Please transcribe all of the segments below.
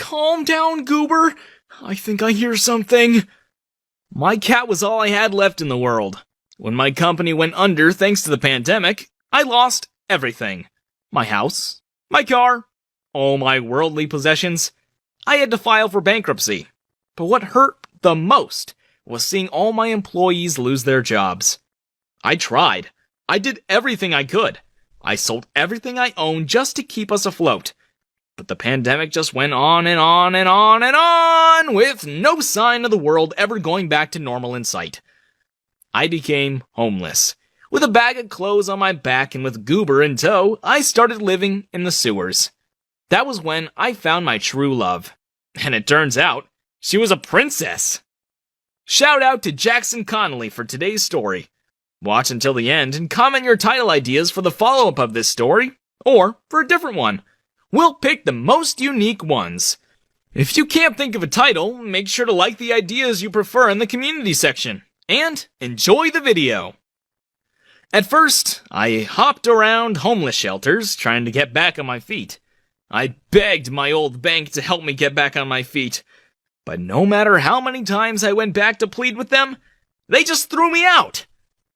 Calm down, Goober. I think I hear something. My cat was all I had left in the world. When my company went under thanks to the pandemic, I lost everything. My house, my car, all my worldly possessions. I had to file for bankruptcy. But what hurt the most was seeing all my employees lose their jobs. I tried. I did everything I could. I sold everything I owned just to keep us afloat. But the pandemic just went on and on and on and on, with no sign of the world ever going back to normal in sight. I became homeless. With a bag of clothes on my back and with Goober in tow, I started living in the sewers. That was when I found my true love. And it turns out, she was a princess. Shout out to Jackson Connolly for today's story. Watch until the end and comment your title ideas for the follow-up of this story, or for a different one. We'll pick the most unique ones. If you can't think of a title, make sure to like the ideas you prefer in the community section, and enjoy the video. At first, I hopped around homeless shelters trying to get back on my feet. I begged my old bank to help me get back on my feet. But no matter how many times I went back to plead with them, they just threw me out.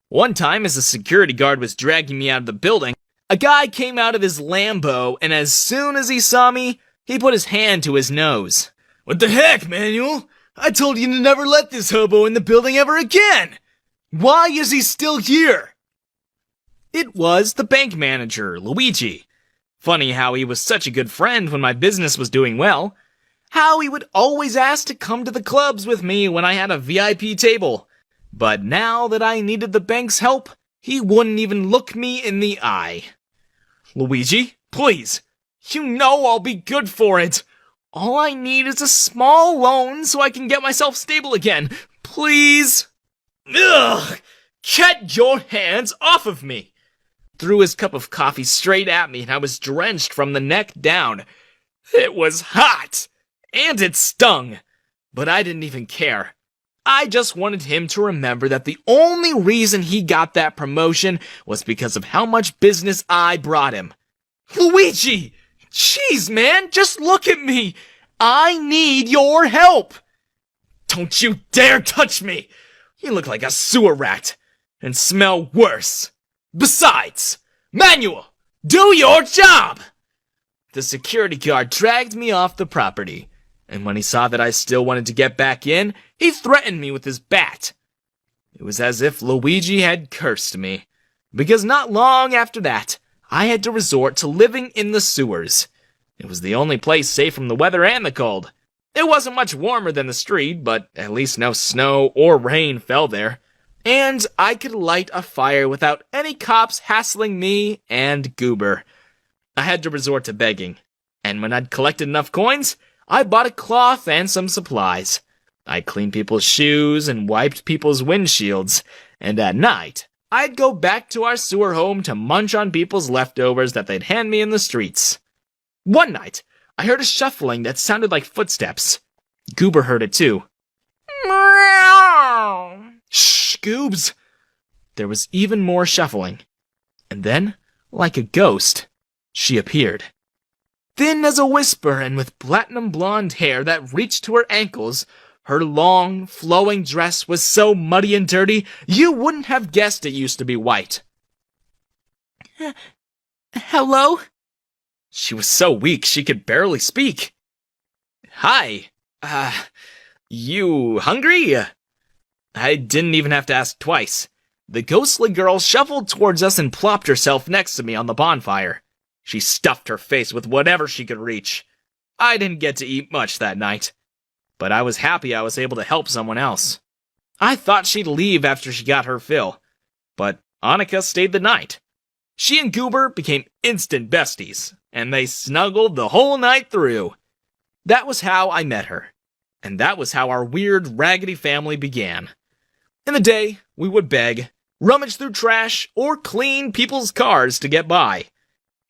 One time, as a security guard was dragging me out of the building, a guy came out of his Lambo, and as soon as he saw me, he put his hand to his nose. "What the heck, Manuel? I told you to never let this hobo in the building ever again! Why is he still here?" It was the bank manager, Luigi. Funny how he was such a good friend when my business was doing well. How he would always ask to come to the clubs with me when I had a VIP table. But now that I needed the bank's help, he wouldn't even look me in the eye. "Luigi, please. You know I'll be good for it. All I need is a small loan so I can get myself stable again. Please." "Ugh! Get your hands off of me!" Threw his cup of coffee straight at me, and I was drenched from the neck down. It was hot, and it stung, but I didn't even care. I just wanted him to remember that the only reason he got that promotion was because of how much business I brought him. "Luigi! Jeez, man, just look at me! I need your help!" "Don't you dare touch me! You look like a sewer rat, and smell worse. Besides, Manuel, do your job!" The security guard dragged me off the property, and when he saw that I still wanted to get back in, he threatened me with his bat. It was as if Luigi had cursed me, because not long after that, I had to resort to living in the sewers. It was the only place safe from the weather and the cold. It wasn't much warmer than the street, but at least no snow or rain fell there. And I could light a fire without any cops hassling me and Goober. I had to resort to begging, and when I'd collected enough coins, I bought a cloth and some supplies. I cleaned people's shoes and wiped people's windshields, and at night, I'd go back to our sewer home to munch on people's leftovers that they'd hand me in the streets. One night, I heard a shuffling that sounded like footsteps. Goober heard it too. "Meow! Shh, Goobs!" There was even more shuffling. And then, like a ghost, she appeared. Thin as a whisper and with platinum blonde hair that reached to her ankles, her long, flowing dress was so muddy and dirty, you wouldn't have guessed it used to be white. "Hello?" She was so weak she could barely speak. "Hi. You hungry?" I didn't even have to ask twice. The ghostly girl shuffled towards us and plopped herself next to me on the bonfire. She stuffed her face with whatever she could reach. I didn't get to eat much that night, but I was happy I was able to help someone else. I thought she'd leave after she got her fill, but Annika stayed the night. She and Goober became instant besties, and they snuggled the whole night through. That was how I met her, and that was how our weird, raggedy family began. In the day, we would beg, rummage through trash, or clean people's cars to get by.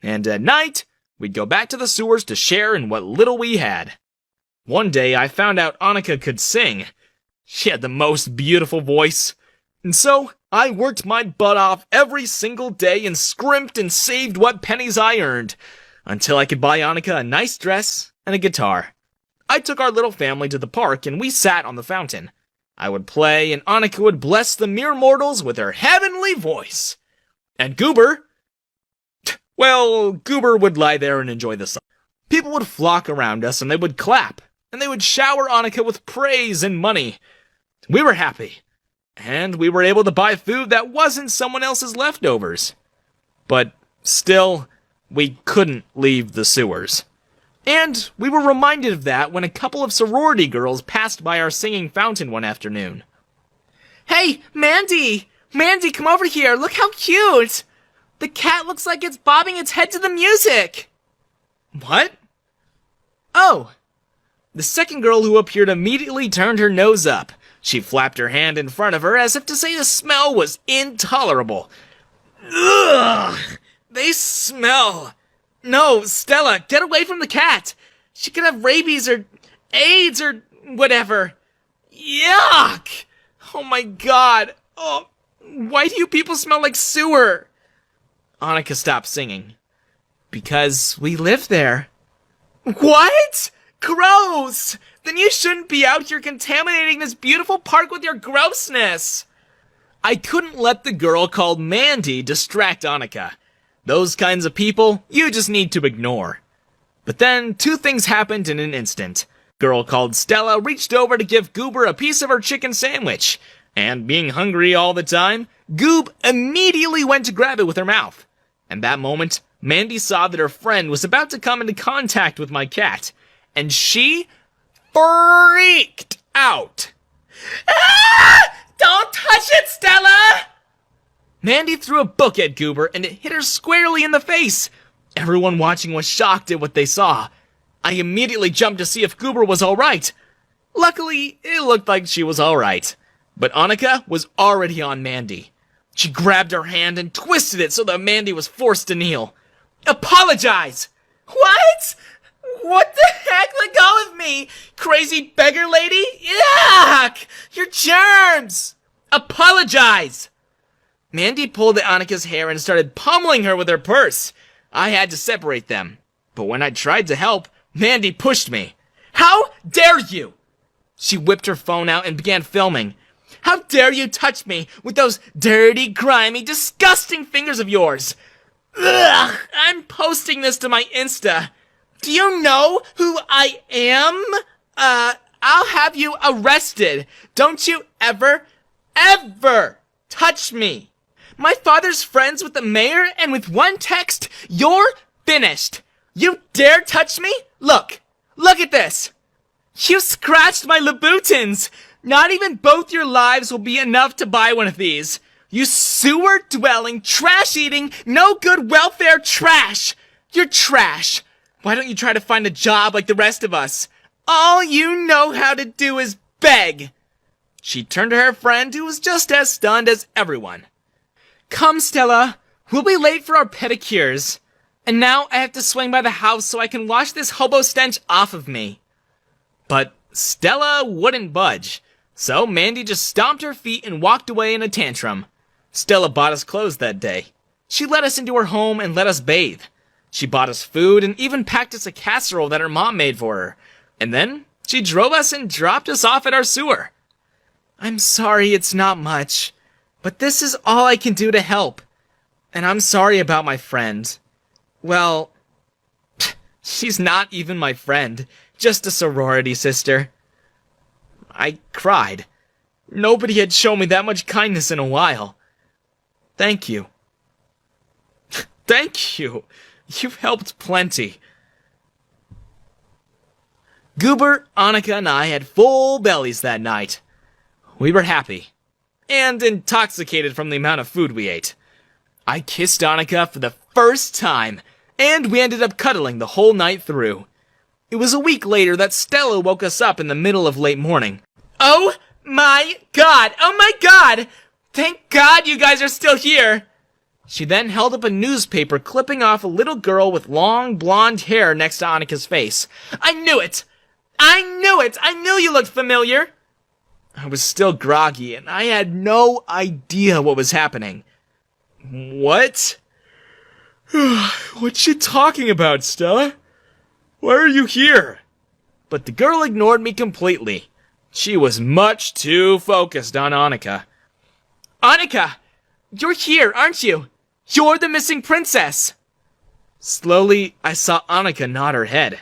And at night, we'd go back to the sewers to share in what little we had. One day, I found out Annika could sing. She had the most beautiful voice. And so, I worked my butt off every single day and scrimped and saved what pennies I earned, until I could buy Annika a nice dress and a guitar. I took our little family to the park and we sat on the fountain. I would play and Annika would bless the mere mortals with her heavenly voice. And Goober, well, Goober would lie there and enjoy the sun. People would flock around us and they would clap, and they would shower Annika with praise and money. We were happy, and we were able to buy food that wasn't someone else's leftovers. But still, we couldn't leave the sewers. And we were reminded of that when a couple of sorority girls passed by our singing fountain one afternoon. Hey, Mandy! Mandy, come over here! Look how cute! The cat looks like it's bobbing its head to the music! What? Oh! The second girl who appeared immediately turned her nose up. She flapped her hand in front of her as if to say the smell was intolerable. Ugh! They smell! No, Stella, get away from the cat! She could have rabies or AIDS or whatever. Yuck! Oh my god! Oh, why do you people smell like sewer? Annika stopped singing. Because we live there. What? Gross! Then you shouldn't be out here contaminating this beautiful park with your grossness! I couldn't let the girl called Mandy distract Annika. Those kinds of people, you just need to ignore. But then, two things happened in an instant. Girl called Stella reached over to give Goober a piece of her chicken sandwich. And being hungry all the time, Goob immediately went to grab it with her mouth. And that moment, Mandy saw that her friend was about to come into contact with my cat. And she freaked out. Ah! Don't touch it, Stella! Mandy threw a book at Goober and it hit her squarely in the face. Everyone watching was shocked at what they saw. I immediately jumped to see if Goober was alright. Luckily, it looked like she was alright. But Annika was already on Mandy. She grabbed her hand and twisted it so that Mandy was forced to kneel. Apologize! What? What the heck? Let go of me! Crazy beggar lady? Yuck! Your germs! Apologize! Mandy pulled at Annika's hair and started pummeling her with her purse. I had to separate them. But when I tried to help, Mandy pushed me. How dare you! She whipped her phone out and began filming. How dare you touch me with those dirty, grimy, disgusting fingers of yours? Ugh! I'm posting this to my Insta. Do you know who I am? I'll have you arrested. Don't you ever touch me. My father's friends with the mayor, and with one text, you're finished. You dare touch me? Look at this. You scratched my Louboutins. Not even both your lives will be enough to buy one of these. You sewer-dwelling, trash-eating, no-good welfare trash. You're trash. Why don't you try to find a job like the rest of us? All you know how to do is beg. She turned to her friend, who was just as stunned as everyone. Come, Stella. We'll be late for our pedicures. And now I have to swing by the house so I can wash this hobo stench off of me. But Stella wouldn't budge. So Mandy just stomped her feet and walked away in a tantrum. Stella bought us clothes that day. She let us into her home and let us bathe. She bought us food and even packed us a casserole that her mom made for her. And then she drove us and dropped us off at our sewer. I'm sorry it's not much, but this is all I can do to help. And I'm sorry about my friend. Well, she's not even my friend, just a sorority sister. I cried. Nobody had shown me that much kindness in a while. Thank you. Thank you. You've helped plenty. Goober, Annika, and I had full bellies that night. We were happy. And intoxicated from the amount of food we ate. I kissed Annika for the first time, and we ended up cuddling the whole night through. It was a week later that Stella woke us up in the middle of late morning. Oh my god! Oh my god! Thank God you guys are still here! She then held up a newspaper clipping off a little girl with long blonde hair next to Annika's face. I knew it! I knew it! I knew you looked familiar! I was still groggy, and I had no idea what was happening. What? What's she talking about, Stella? Why are you here? but the girl ignored me completely. She was much too focused on Annika. Annika! You're here, aren't you? You're the missing princess! Slowly, I saw Annika nod her head.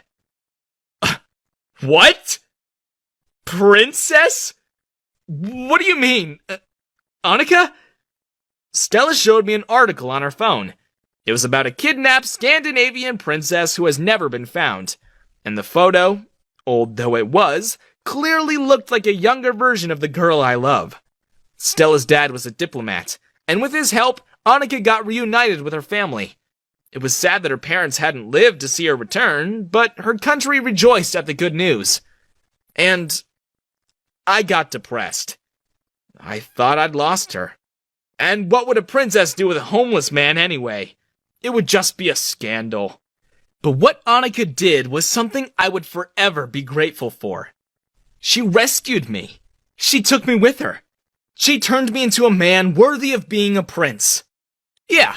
What? Princess? What do you mean? Annika? Stella showed me an article on her phone. It was about a kidnapped Scandinavian princess who has never been found. And the photo, old though it was, clearly looked like a younger version of the girl I love. Stella's dad was a diplomat, and with his help, Annika got reunited with her family. It was sad that her parents hadn't lived to see her return, but her country rejoiced at the good news. And I got depressed. I thought I'd lost her. And what would a princess do with a homeless man anyway? It would just be a scandal. But what Annika did was something I would forever be grateful for. She rescued me. She took me with her. She turned me into a man worthy of being a prince. Yeah,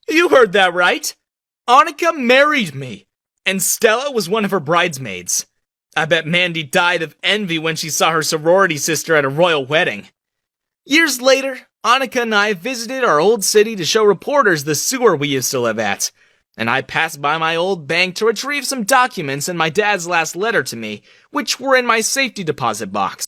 you heard that right. Annika married me, and Stella was one of her bridesmaids. I bet Mandy died of envy when she saw her sorority sister at a royal wedding. Years later, Annika and I visited our old city to show reporters the sewer we used to live at, and I passed by my old bank to retrieve some documents and my dad's last letter to me, which were in my safety deposit box.